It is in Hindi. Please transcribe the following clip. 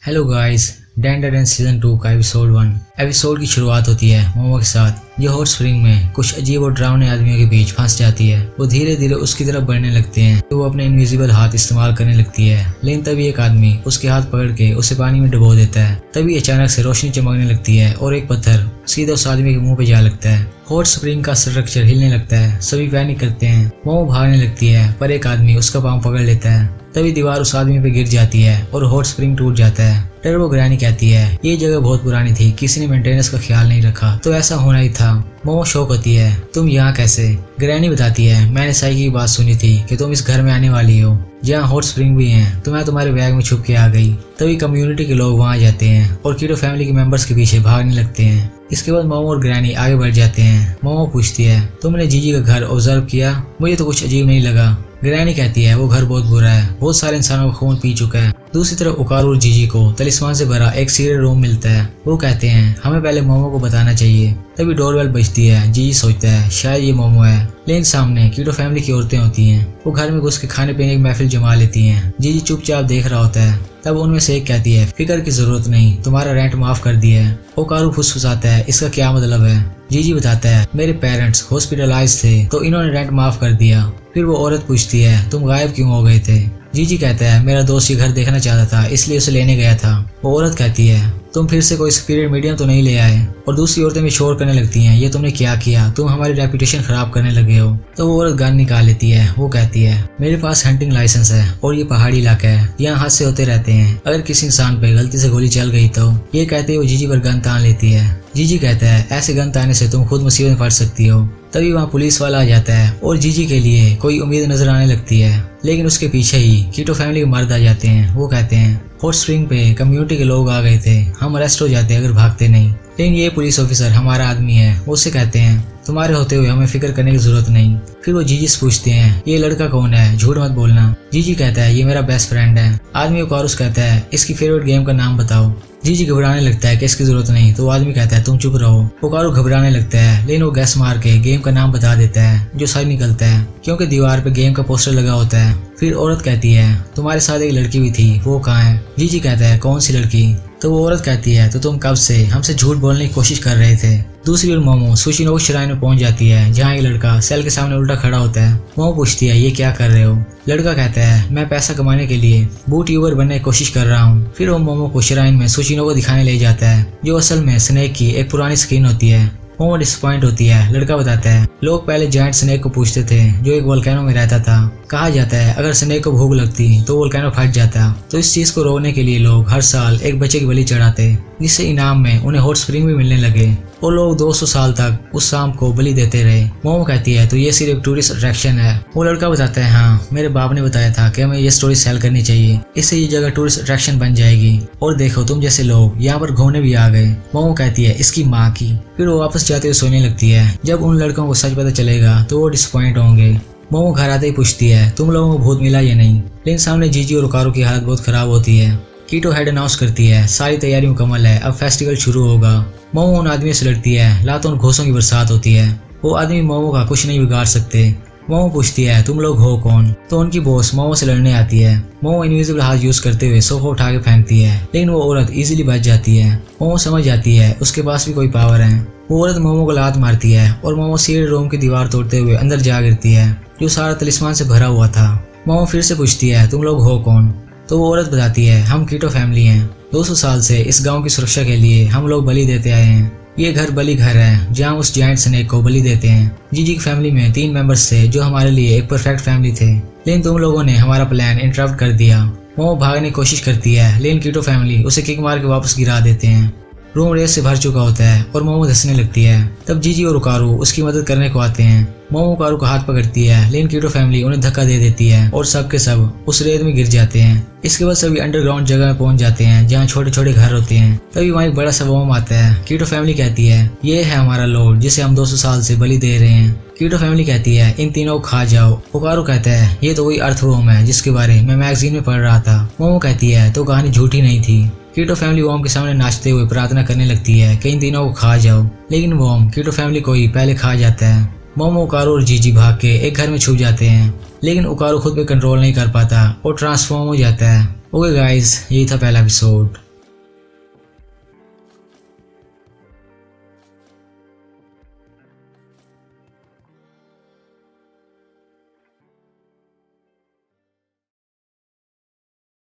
Hello guys, dander and season 2 का एपिसोड 1 एपिसोड की शुरुआत होती है मोमो के साथ जो हॉट स्प्रिंग में कुछ अजीब और डरावने आदमियों के बीच फंस जाती है। वो धीरे धीरे उसकी तरफ बढ़ने लगते हैं तो वो अपने इनविजिबल हाथ इस्तेमाल करने लगती है, लेकिन तभी एक आदमी उसके हाथ पकड़ के उसे पानी में डुबो देता है। तभी अचानक से रोशनी चमकने लगती है और एक पत्थर सीधा उस आदमी के मुंह पे जा लगता है। हॉट स्प्रिंग का स्ट्रक्चर हिलने लगता है, सभी पैनिक करते हैं। मोमो भागने लगती है पर एक आदमी उसका पांव पकड़ लेता है। तभी दीवार उस आदमी पे गिर जाती है और हॉट स्प्रिंग टूट जाता है। टर्बो ग्रैनी कहती है ये जगह बहुत पुरानी थी, किसी ने मेंटेनेंस का ख्याल नहीं रखा, तो ऐसा होना ही था। मोमो शौक होती है तुम यहाँ कैसे? ग्रैनी बताती है मैंने साई की बात सुनी थी कि तुम इस घर में आने वाली हो जहाँ हॉट स्प्रिंग भी है, तो मैं तुम्हारे बैग में छुप के आ गई। तभी कम्युनिटी के लोग वहाँ जाते हैं और कीटो फैमिली के मेंबर्स के पीछे भागने लगते हैं। इसके बाद मोमो और ग्रैनी आगे बढ़ जाते हैं। मोमो पूछती है तुमने जीजी का घर ऑब्जर्व किया? मुझे तो कुछ अजीब नहीं लगा। ग्रैनी कहती है वो घर बहुत बुरा है, बहुत सारे इंसानों का खून पी चुका है। दूसरी तरफ उकारू और जीजी को तलिस्मान से भरा एक सीक्रेट रूम मिलता है। वो कहते हैं हमें पहले मोमो को बताना चाहिए। तभी डोरबेल बजती है। जीजी सोचता है शायद ये मोमो है, लेकिन सामने कीटो फैमिली की औरतें होती हैं। वो घर में घुस के खाने पीने की महफिल जमा लेती हैं। जीजी चुपचाप देख रहा होता है। तब उनमें से एक कहती है फिक्र की जरूरत नहीं, तुम्हारा रेंट माफ कर दिया है। ओकारू फुसफुसाता है इसका क्या मतलब है? जीजी बताता है मेरे पेरेंट्स हॉस्पिटलाइज थे तो इन्होंने रेंट माफ कर दिया। फिर वो औरत पूछती है तुम गायब क्यों हो गए थे? जीजी कहता है मेरा दोस्त ये घर देखना चाहता था इसलिए उसे लेने गया था। वो औरत कहती है तुम फिर से कोई सुपीरियर मीडियम तो नहीं ले आए? और दूसरी औरतें भी शोर करने लगती हैं ये तुमने क्या किया, तुम हमारी रेपुटेशन खराब करने लगे हो। तो वो औरत गन निकाल लेती है। वो कहती है मेरे पास हंटिंग लाइसेंस है और ये पहाड़ी इलाका है, यहाँ हादसे होते रहते हैं, अगर किसी इंसान पे गलती से गोली चल गई तो। ये कहते ही वो जीजी पर गन तान लेती है। जीजी कहता है ऐसे गन ताने से तुम खुद मुसीबत में फंस सकती हो। तभी वहाँ पुलिस वाला आ जाता है और जीजी के लिए कोई उम्मीद नजर आने लगती है, लेकिन उसके पीछे ही कीटो फैमिली के मर्द आ जाते हैं। वो कहते हैं हॉट स्प्रिंग पे कम्युनिटी के लोग आ गए थे, हम अरेस्ट हो जाते अगर भागते नहीं, लेकिन ये पुलिस ऑफिसर हमारा आदमी है। वो उससे कहते हैं तुम्हारे होते हुए हमें फिक्र करने की जरूरत नहीं। फिर वो जीजी से पूछते हैं ये लड़का कौन है, झूठ मत बोलना। जीजी कहता है ये मेरा बेस्ट फ्रेंड है। आदमी ओकारुस कहता है इसकी फेवरेट गेम का नाम बताओ। जीजी घबराने लगता है कि इसकी जरूरत नहीं, तो वो आदमी कहता है तुम चुप रहो। ओकारू घबराने लगता है, लेकिन वो गैस मार के गेम का नाम बता देता है जो सही निकलता है क्योंकि दीवार पे गेम का पोस्टर लगा होता है। फिर औरत कहती है तुम्हारे साथ एक लड़की भी थी, वो कहाँ है? जीजी कहता है कौन सी लड़की? तो वो औरत कहती है तो तुम कब से हमसे झूठ बोलने की कोशिश कर रहे थे। दूसरी ओर मोमो सुशिनो श्राइन में पहुंच जाती है जहाँ एक लड़का सेल के सामने उल्टा खड़ा होता है। मोमो पूछती है ये क्या कर रहे हो? लड़का कहता है मैं पैसा कमाने के लिए बूट यूबर बनने की कोशिश कर रहा हूँ। फिर वो मोमो को श्राइन में सुशिनो को दिखाने ले जाता है जो असल में स्नेक की एक पुरानी स्किन होती है। मोमो डिसअपॉइंट होती है। लड़का बताता है लोग पहले जायंट स्नेक को पूछते थे जो एक वोल्केनो में रहता था। कहा जाता है अगर स्नेक को भूख लगती तो वोल्केनो फट जाता, तो इस चीज को रोकने के लिए लोग हर साल एक बच्चे की बलि चढ़ाते, जिससे इनाम में उन्हें हॉट स्प्रिंग भी मिलने लगे। वो लोग 200 साल तक उस शाम को बलि देते रहे। मोमो कहती है तो ये सिर्फ टूरिस्ट अट्रैक्शन है। वो लड़का बताता है हाँ मेरे बाप ने बताया था कि हमें ये स्टोरी सेल करनी चाहिए, इससे ये जगह टूरिस्ट अट्रैक्शन बन जाएगी और देखो तुम जैसे लोग यहाँ पर घूमने भी आ गए। मोमो कहती है इसकी माँ की। फिर वो वापस जाते हुए सोने लगती है। जब उन लड़कों को सच पता चलेगा तो वो डिसअपॉइंट होंगे। मोमो घर आते ही पूछती है तुम लोगों को भूत मिला या नहीं, लेकिन सामने जीजी और ओकारू की हालत बहुत खराब होती है। कीटो हेड अनाउंस करती है सारी तैयारी मुकम्मल है, अब फेस्टिवल शुरू होगा। मोमो उन आदमियों से लड़ती है, लातों और घोंसों की बरसात होती है। वो आदमी मोमो का कुछ नहीं बिगाड़ सकते। मोमो पूछती है तुम लोग हो कौन? तो उनकी बॉस मोमो से लड़ने आती है। मोमो इनविजिबल हाथ यूज करते हुए सोफा उठा के फेंकती है, लेकिन वो औरत इजीली बच जाती है। मोमो समझ जाती है उसके पास भी कोई पावर है। वो औरत मोमो को लात मारती है और मोमो सीक्रेट रूम की दीवार तोड़ते हुए अंदर जा गिरती है जो सारा तलिस्मान से भरा हुआ था। मोमो फिर से पूछती है तुम लोग हो कौन? तो वो औरत बताती है हम कीटो फैमिली हैं, 200 साल से इस गांव की सुरक्षा के लिए हम लोग बलि देते आए हैं। ये घर बलि घर है जहाँ उस जायंट स्नेक को बलि देते हैं। जीजी की फैमिली में 3 मेंबर्स थे जो हमारे लिए एक परफेक्ट फैमिली थे, लेकिन तुम लोगों ने हमारा प्लान इंटरप्ट कर दिया। मोमो भागने की कोशिश करती है, लेकिन कीटो फैमिली उसे किक मार के वापस गिरा देते हैं। रूम रेस से भर चुका होता है और मोमो धंसने लगती है। तब जीजी और ओकारू उसकी मदद करने को आते हैं। मोमो ओकारू का हाथ पकड़ती है, लेकिन कीटो फैमिली उन्हें धक्का दे देती है और सब के सब उस रेत में गिर जाते हैं। इसके बाद सभी अंडरग्राउंड जगह में पहुंच जाते हैं जहाँ छोटे छोटे घर होते हैं। तभी वहाँ एक बड़ा सा बम आता है। कीटो फैमिली कहती है ये है हमारा लॉर्ड जिसे हम 200 साल से बलि दे रहे हैं। कीटो फैमिली कहती है इन तीनों को खा जाओ। ओकारू कहता है ये तो वही अर्थवर्म है जिसके बारे में मैगजीन में पढ़ रहा था। मोमो कहती है तो कहानी झूठी नहीं थी। कीटो फैमिली वॉर्म के सामने नाचते हुए प्रार्थना करने लगती है कि इन तीनों को खा जाओ, लेकिन वॉर्म कीटो फैमिली को ही पहले खा जाता है। मोमो, ओकारू और जीजी भाग के एक घर में छुप जाते हैं, लेकिन ओकारू खुद पे कंट्रोल नहीं कर पाता और ट्रांसफॉर्म हो जाता है। ओके गाइस, यही था पहला एपिसोड।